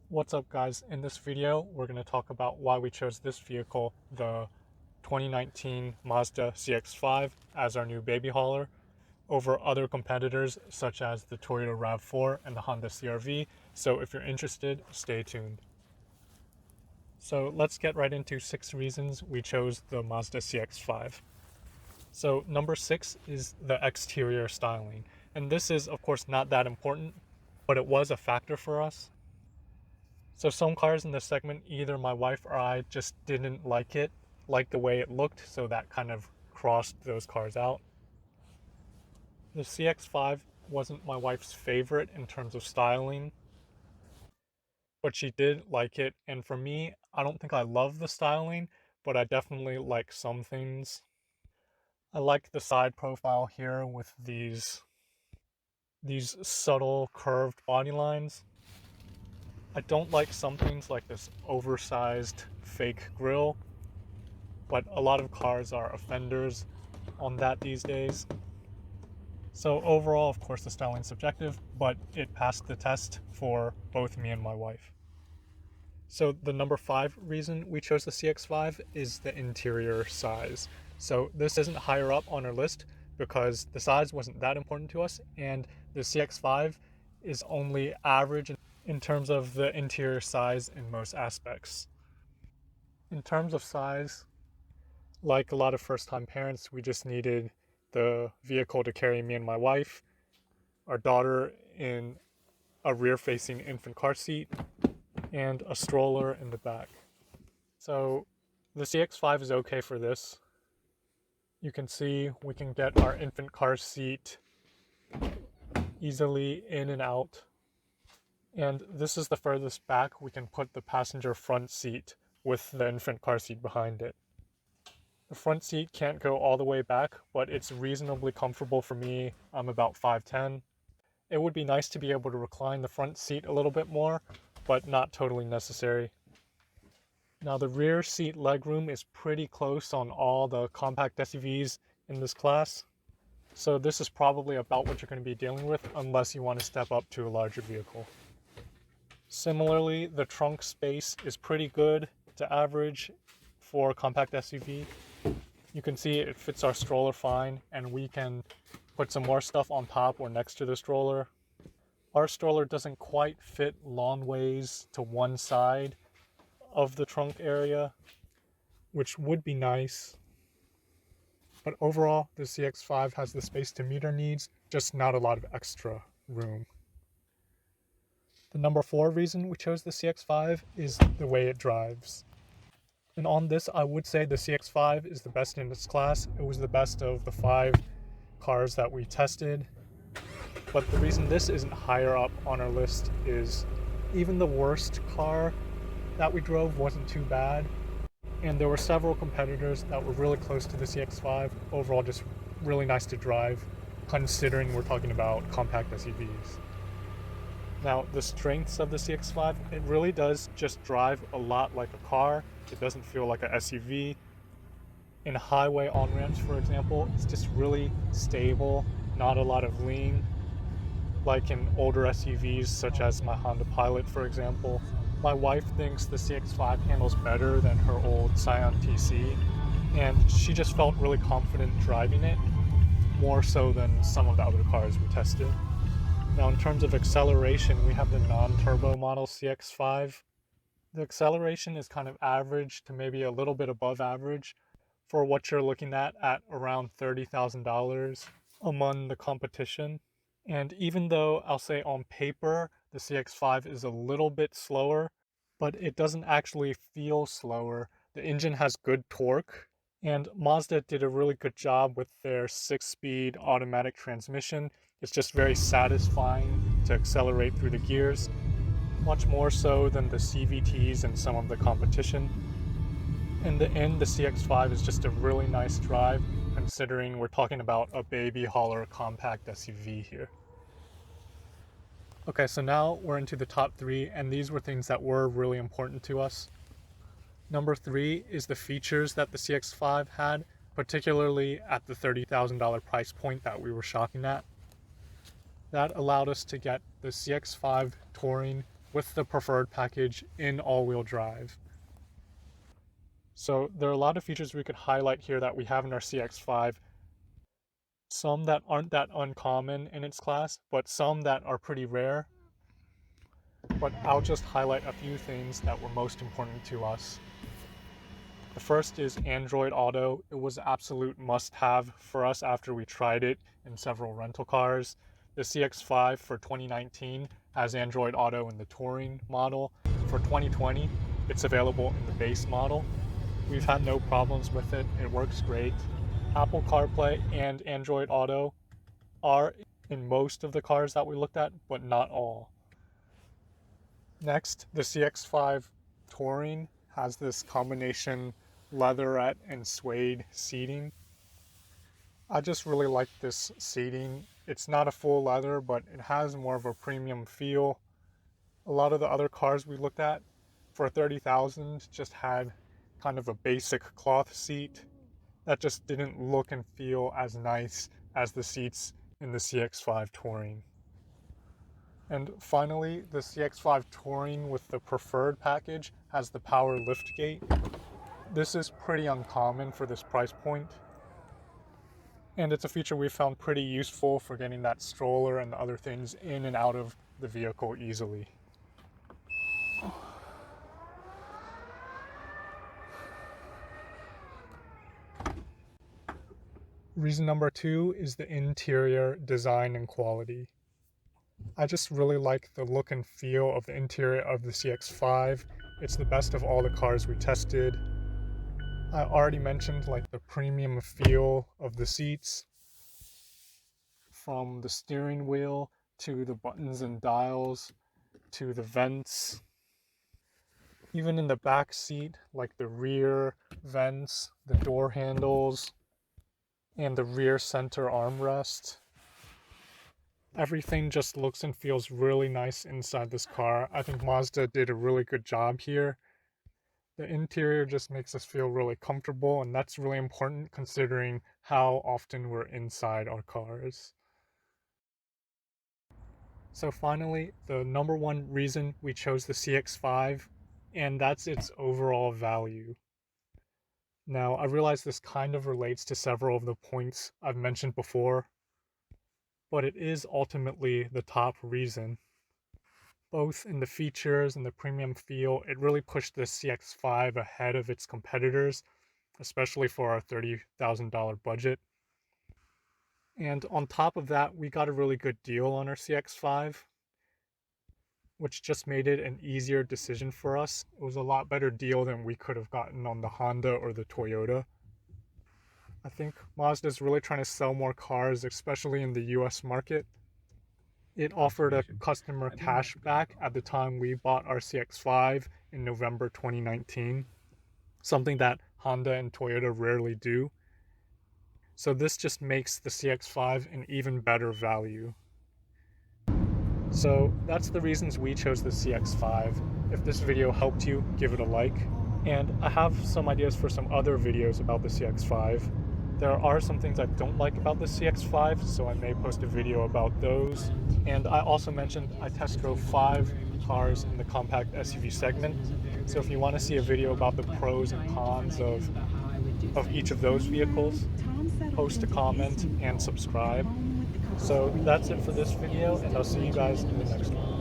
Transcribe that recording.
What's up guys, in this video we're going to talk about why we chose this vehicle, the 2019 Mazda CX-5 as our new baby hauler over other competitors such as the Toyota RAV4 and the Honda CR-V. So if you're interested, stay tuned. So let's get right into 6 reasons we chose the Mazda CX-5. So number 6 is the exterior styling. And this is of course not that important, but it was a factor for us. So some cars in this segment, either my wife or I just didn't like the way it looked, so that kind of crossed those cars out. The CX-5 wasn't my wife's favorite in terms of styling, but she did like it, and for me, I don't think I love the styling, but I definitely like some things. I like the side profile here with these subtle curved body lines. I don't like some things like this oversized fake grille, but a lot of cars are offenders on that these days. So overall, of course, the styling's subjective, but it passed the test for both me and my wife. So the number 5 reason we chose the CX-5 is the interior size. So this isn't higher up on our list because the size wasn't that important to us, and the CX-5 is only average in terms of the interior size in most aspects. In terms of size, like a lot of first-time parents, we just needed the vehicle to carry me and my wife, our daughter in a rear-facing infant car seat, and a stroller in the back. So the CX-5 is okay for this. You can see we can get our infant car seat easily in and out. And this is the furthest back we can put the passenger front seat with the infant car seat behind it. The front seat can't go all the way back, but it's reasonably comfortable for me. I'm about 5'10". It would be nice to be able to recline the front seat a little bit more, but not totally necessary. Now the rear seat legroom is pretty close on all the compact SUVs in this class, so this is probably about what you're going to be dealing with unless you want to step up to a larger vehicle. Similarly, the trunk space is pretty good to average for a compact SUV. You can see it fits our stroller fine, and we can put some more stuff on top or next to the stroller. Our stroller doesn't quite fit long ways to one side of the trunk area, which would be nice. But overall, the CX-5 has the space to meet our needs, just not a lot of extra room. The number 4 reason we chose the CX-5 is the way it drives. And on this, I would say the CX-5 is the best in its class. It was the best of the 5 cars that we tested. But the reason this isn't higher up on our list is even the worst car that we drove wasn't too bad. And there were several competitors that were really close to the CX-5. Overall, just really nice to drive, considering we're talking about compact SUVs. Now, the strengths of the CX-5, it really does just drive a lot like a car. It doesn't feel like a SUV. In highway on-ramps, for example, it's just really stable, not a lot of lean. Like in older SUVs, such as my Honda Pilot, for example. My wife thinks the CX-5 handles better than her old Scion TC, and she just felt really confident driving it, more so than some of the other cars we tested. Now, in terms of acceleration, we have the non-turbo model CX-5. The acceleration is kind of average to maybe a little bit above average for what you're looking at around $30,000 among the competition. And even though I'll say on paper the CX-5 is a little bit slower, but it doesn't actually feel slower. The engine has good torque, and Mazda did a really good job with their 6-speed automatic transmission. It's just very satisfying to accelerate through the gears, much more so than the CVTs and some of the competition. In the end, the CX-5 is just a really nice drive, considering we're talking about a baby hauler compact SUV here. Okay, so now we're into the top 3, and these were things that were really important to us. Number 3 is the features that the CX-5 had, particularly at the $30,000 price point that we were shopping at. That allowed us to get the CX-5 Touring with the preferred package in all-wheel drive. So there are a lot of features we could highlight here that we have in our CX-5. Some that aren't that uncommon in its class, but some that are pretty rare. But I'll just highlight a few things that were most important to us. The first is Android Auto. It was an absolute must-have for us after we tried it in several rental cars. The CX-5 for 2019 has Android Auto in the Touring model. For 2020, it's available in the base model. We've had no problems with it. It works great. Apple CarPlay and Android Auto are in most of the cars that we looked at, but not all. Next, the CX-5 Touring has this combination leatherette and suede seating. I just really like this seating. It's not a full leather, but it has more of a premium feel. A lot of the other cars we looked at for $30,000 just had kind of a basic cloth seat that just didn't look and feel as nice as the seats in the CX-5 Touring. And finally, the CX-5 Touring with the preferred package has the power liftgate. This is pretty uncommon for this price point, and it's a feature we found pretty useful for getting that stroller and the other things in and out of the vehicle easily. Reason number 2 is the interior design and quality. I just really like the look and feel of the interior of the CX-5. It's the best of all the cars we tested. I already mentioned like the premium feel of the seats, from the steering wheel to the buttons and dials to the vents. Even in the back seat, like the rear vents, the door handles, and the rear center armrest. Everything just looks and feels really nice inside this car. I think Mazda did a really good job here. The interior just makes us feel really comfortable, and that's really important considering how often we're inside our cars. So finally, the number one reason we chose the CX-5, and that's its overall value. Now, I realize this kind of relates to several of the points I've mentioned before, but it is ultimately the top reason. Both in the features and the premium feel, it really pushed the CX-5 ahead of its competitors, especially for our $30,000 budget. And on top of that, we got a really good deal on our CX-5, which just made it an easier decision for us. It was a lot better deal than we could have gotten on the Honda or the Toyota. I think Mazda is really trying to sell more cars, especially in the US market. It offered a customer cash back at the time we bought our CX-5 in November 2019, something that Honda and Toyota rarely do. So this just makes the CX-5 an even better value. So that's the reasons we chose the CX-5. If this video helped you, give it a like. And I have some ideas for some other videos about the CX-5. There are some things I don't like about the CX-5, so I may post a video about those. And I also mentioned I test drove 5 cars in the compact SUV segment. So if you want to see a video about the pros and cons of each of those vehicles, post a comment and subscribe. So that's it for this video, and I'll see you guys in the next one.